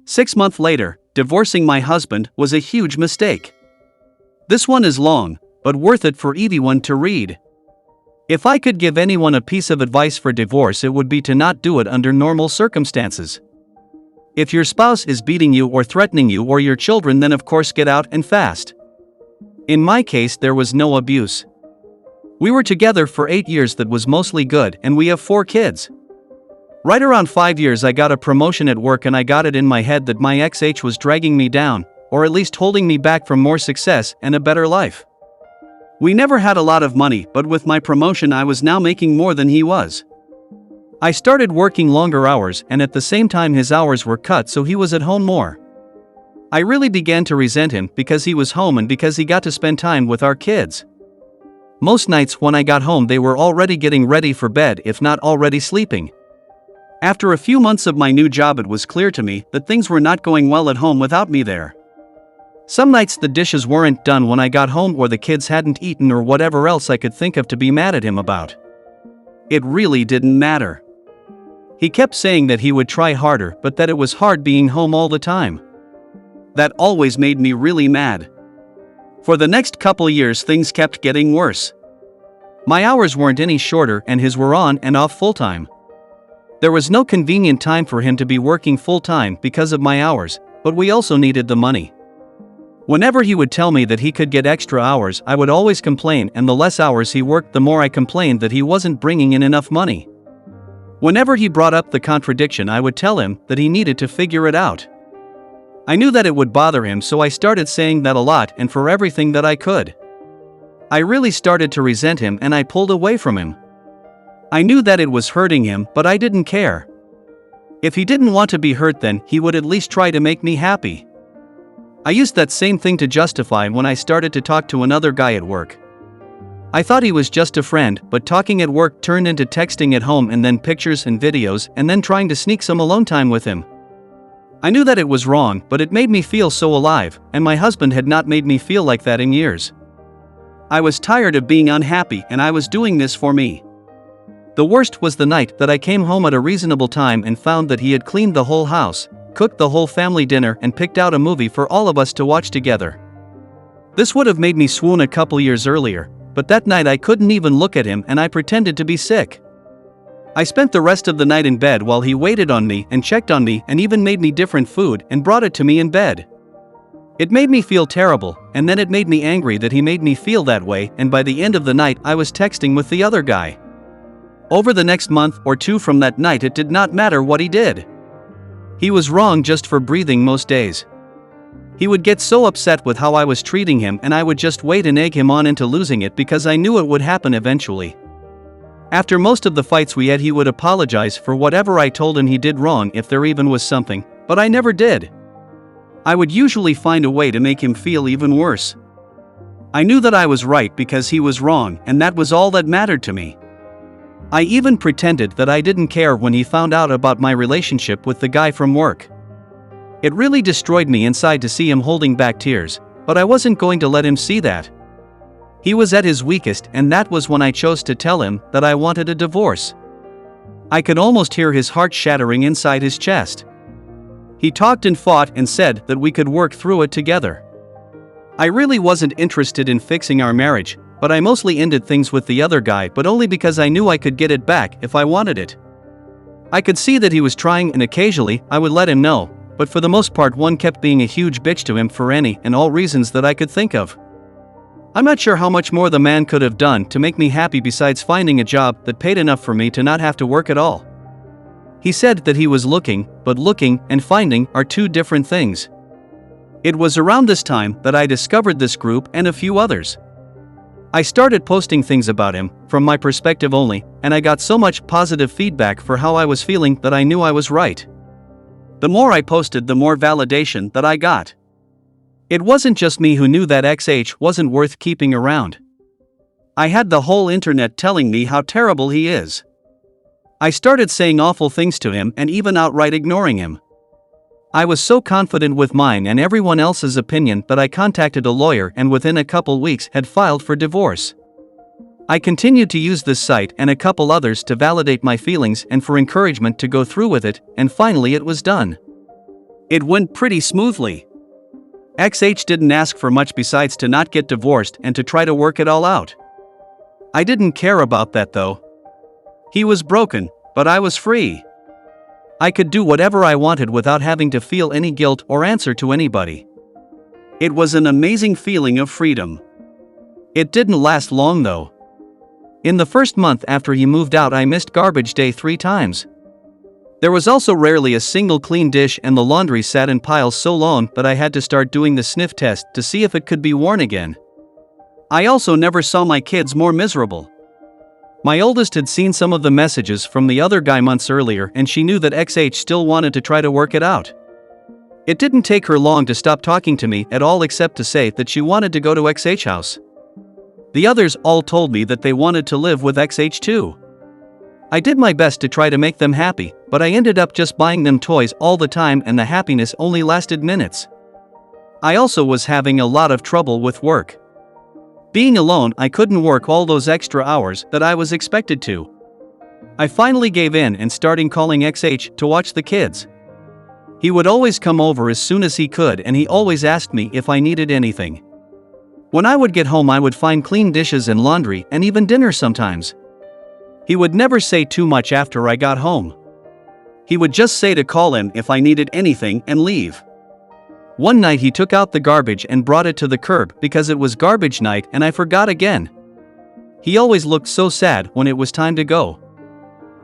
6 months later, divorcing my husband was a huge mistake. This one is long, but worth it for everyone to read. If I could give anyone a piece of advice for divorce, it would be to not do it under normal circumstances. If your spouse is beating you or threatening you or your children, then of course get out and fast. In my case, there was no abuse. We were together for 8 years, that was mostly good, and we have 4 kids. Right around 5 years I got a promotion at work, and I got it in my head that my ex was dragging me down, or at least holding me back from more success and a better life. We never had a lot of money, but with my promotion I was now making more than he was. I started working longer hours, and at the same time his hours were cut, so he was at home more. I really began to resent him because he was home and because he got to spend time with our kids. Most nights when I got home they were already getting ready for bed, if not already sleeping. After a few months of my new job, it was clear to me that things were not going well at home without me there. Some nights the dishes weren't done when I got home, or the kids hadn't eaten, or whatever else I could think of to be mad at him about. It really didn't matter. He kept saying that he would try harder, but that it was hard being home all the time. That always made me really mad. For the next couple years things kept getting worse. My hours weren't any shorter, and his were on and off full-time. There was no convenient time for him to be working full-time because of my hours, but we also needed the money. Whenever he would tell me that he could get extra hours, I would always complain, and the less hours he worked, the more I complained that he wasn't bringing in enough money. Whenever he brought up the contradiction, I would tell him that he needed to figure it out. I knew that it would bother him, so I started saying that a lot and for everything that I could. I really started to resent him, and I pulled away from him. I knew that it was hurting him, but I didn't care. If he didn't want to be hurt, then he would at least try to make me happy. I used that same thing to justify when I started to talk to another guy at work. I thought he was just a friend, but talking at work turned into texting at home, and then pictures and videos, and then trying to sneak some alone time with him. I knew that it was wrong, but it made me feel so alive, and my husband had not made me feel like that in years. I was tired of being unhappy, and I was doing this for me. The worst was the night that I came home at a reasonable time and found that he had cleaned the whole house, cooked the whole family dinner, and picked out a movie for all of us to watch together. This would have made me swoon a couple years earlier, but that night I couldn't even look at him, and I pretended to be sick. I spent the rest of the night in bed while he waited on me and checked on me and even made me different food and brought it to me in bed. It made me feel terrible, and then it made me angry that he made me feel that way, and by the end of the night I was texting with the other guy. Over the next month or two from that night, it did not matter what he did. He was wrong just for breathing most days. He would get so upset with how I was treating him, and I would just wait and egg him on into losing it because I knew it would happen eventually. After most of the fights we had, he would apologize for whatever I told him he did wrong, if there even was something, but I never did. I would usually find a way to make him feel even worse. I knew that I was right because he was wrong, and that was all that mattered to me. I even pretended that I didn't care when he found out about my relationship with the guy from work. It really destroyed me inside to see him holding back tears, but I wasn't going to let him see that. He was at his weakest, and that was when I chose to tell him that I wanted a divorce. I could almost hear his heart shattering inside his chest. He talked and fought and said that we could work through it together. I really wasn't interested in fixing our marriage, but I mostly ended things with the other guy, but only because I knew I could get it back if I wanted it. I could see that he was trying, and occasionally I would let him know, but for the most part one kept being a huge bitch to him for any and all reasons that I could think of. I'm not sure how much more the man could have done to make me happy besides finding a job that paid enough for me to not have to work at all. He said that he was looking, but looking and finding are two different things. It was around this time that I discovered this group and a few others. I started posting things about him, from my perspective only, and I got so much positive feedback for how I was feeling that I knew I was right. The more I posted, the more validation that I got. It wasn't just me who knew that XH wasn't worth keeping around. I had the whole internet telling me how terrible he is. I started saying awful things to him and even outright ignoring him. I was so confident with mine and everyone else's opinion that I contacted a lawyer and within a couple weeks had filed for divorce. I continued to use this site and a couple others to validate my feelings and for encouragement to go through with it, and finally it was done. It went pretty smoothly. XH didn't ask for much besides to not get divorced and to try to work it all out. I didn't care about that though. He was broken, but I was free. I could do whatever I wanted without having to feel any guilt or answer to anybody. It was an amazing feeling of freedom. It didn't last long though. In the first month after he moved out, I missed garbage day 3 times. There was also rarely a single clean dish, and the laundry sat in piles so long that I had to start doing the sniff test to see if it could be worn again. I also never saw my kids more miserable. My oldest had seen some of the messages from the other guy months earlier, and she knew that XH still wanted to try to work it out. It didn't take her long to stop talking to me at all, except to say that she wanted to go to XH house. The others all told me that they wanted to live with XH too. I did my best to try to make them happy, but I ended up just buying them toys all the time, and the happiness only lasted minutes. I also was having a lot of trouble with work. Being alone, I couldn't work all those extra hours that I was expected to. I finally gave in and started calling XH to watch the kids. He would always come over as soon as he could, and he always asked me if I needed anything. When I would get home, I would find clean dishes and laundry and even dinner sometimes. He would never say too much after I got home. He would just say to call him if I needed anything and leave. One night he took out the garbage and brought it to the curb because it was garbage night, and I forgot again. He always looked so sad when it was time to go.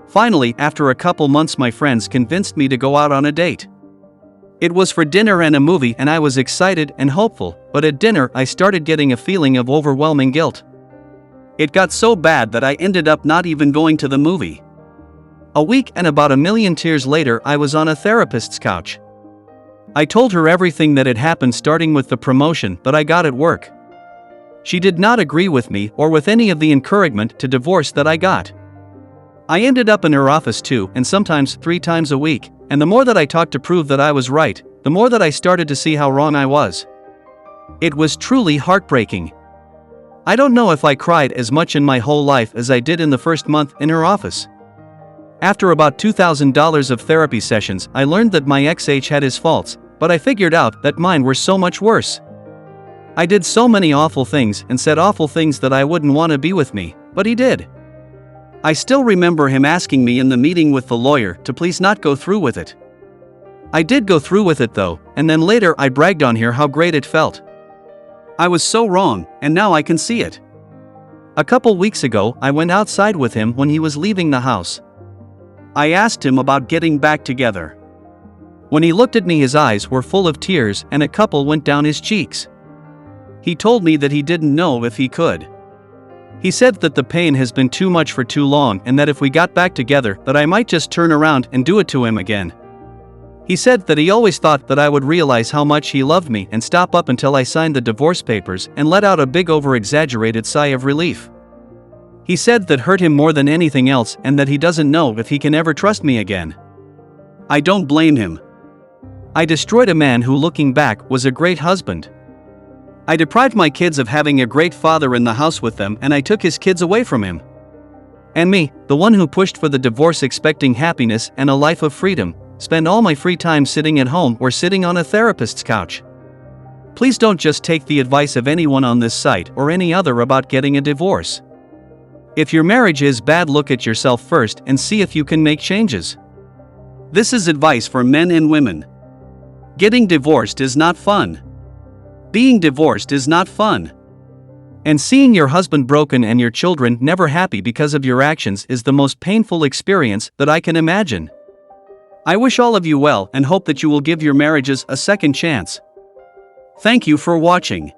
Finally, after a couple months, my friends convinced me to go out on a date. It was for dinner and a movie, and I was excited and hopeful, but at dinner I started getting a feeling of overwhelming guilt. It got so bad that I ended up not even going to the movie. A week and about 1 million tears later, I was on a therapist's couch. I told her everything that had happened, starting with the promotion that I got at work. She did not agree with me or with any of the encouragement to divorce that I got. I ended up in her office 2 and sometimes 3 times a week, and the more that I talked to prove that I was right, the more that I started to see how wrong I was. It was truly heartbreaking. I don't know if I cried as much in my whole life as I did in the first month in her office. After about $2,000 of therapy sessions, I learned that my XH had his faults, but I figured out that mine were so much worse. I did so many awful things and said awful things that I wouldn't want to be with me, but he did. I still remember him asking me in the meeting with the lawyer to please not go through with it. I did go through with it though, and then later I bragged on here how great it felt. I was so wrong, and now I can see it. A couple weeks ago, I went outside with him when he was leaving the house. I asked him about getting back together. When he looked at me, his eyes were full of tears and a couple went down his cheeks. He told me that he didn't know if he could. He said that the pain has been too much for too long, and that if we got back together, that I might just turn around and do it to him again. He said that he always thought that I would realize how much he loved me and stop up until I signed the divorce papers, and let out a big over-exaggerated sigh of relief. He said that hurt him more than anything else, and that he doesn't know if he can ever trust me again. I don't blame him. I destroyed a man who, looking back, was a great husband. I deprived my kids of having a great father in the house with them, and I took his kids away from him. And me, the one who pushed for the divorce expecting happiness and a life of freedom, spend all my free time sitting at home or sitting on a therapist's couch. Please don't just take the advice of anyone on this site or any other about getting a divorce. If your marriage is bad, look at yourself first and see if you can make changes. This is advice for men and women. Getting divorced is not fun. Being divorced is not fun. And seeing your husband broken and your children never happy because of your actions is the most painful experience that I can imagine. I wish all of you well and hope that you will give your marriages a second chance. Thank you for watching.